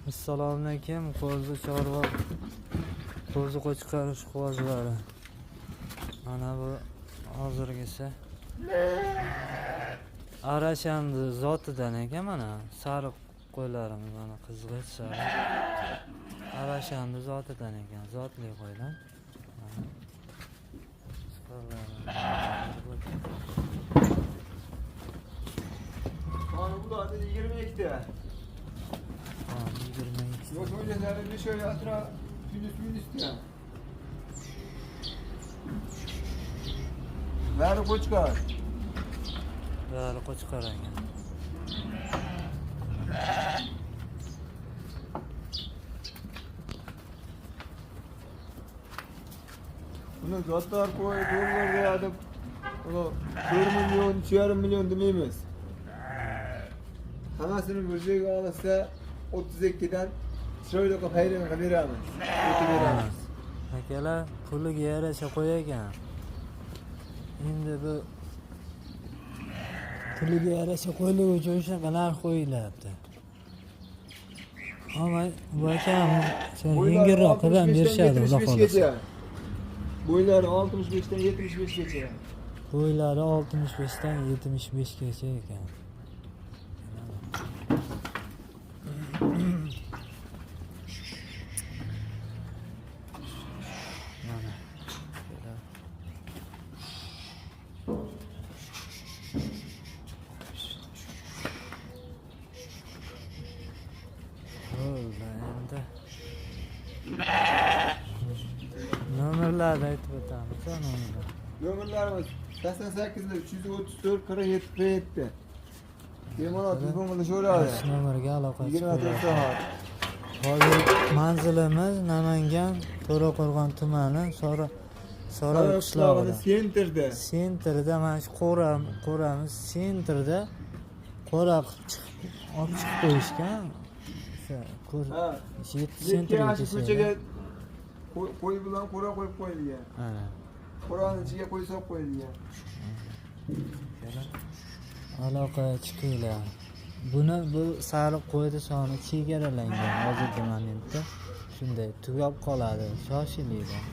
Assalomu alaykum, qo'zi chorva, qo'zi qo'chqarish quvozlari. Mana bu hozirgisi Arashamni zotidan ekan, mana sariq qo'ylarimiz, mana qizg'ich sariq. Arashamni zotidan ekan, zotli qo'ydan. Qoni bularda 22 ta. 22. Yo'q, o'ylari şöyle atraf minus ta. Bari qo'chqar. Bari qo'chqar ekan. Buni zotlar qo'y, dollarga adib, uni 1 million, 2,5 million demaymiz. Hammasini bir joyga olsa 32 dan chiroyli qilib hayron qilib beramiz. O'tib beramiz. Akalar puliga yarasha qo'y ekan. Endi bu puliga yarasha qo'ylik uchun shunaqa narx qo'yilyapti. Ammo bu akam yengilroq qilib ham berishadi, xudo xolasa. Bo'ylari 65 dan 75 gacha. Bo'ylari 65 dan 75 gacha ekan. Mana. Bo'ldi endi. Nomerlarni aytib o'tamiz, nomerlar. Nomerlarimiz 88 334 47 47. Bemalol telefonda so'radi. Nomerga aloqa 24 soat. Hozir manzilimiz Namangan To'raqo'rg'on tumani So'roq qishlog'ida. Sentrda. Sentrda mana shu qo'ramiz sentrda qo'ra olib chiqib qo'yishgan. Ha. 7 sentrga ko'chaga qo'y bilan qo'ra qo'yib qo'yilgan. Ha. Qo'rani ichiga qo'y solib qo'yilgan. Aloqa chiqinglar. Bu sariq qo'ydi soni chegaralangan hozirgi momentda. Shunday tugab qoladi, shoshilinglar.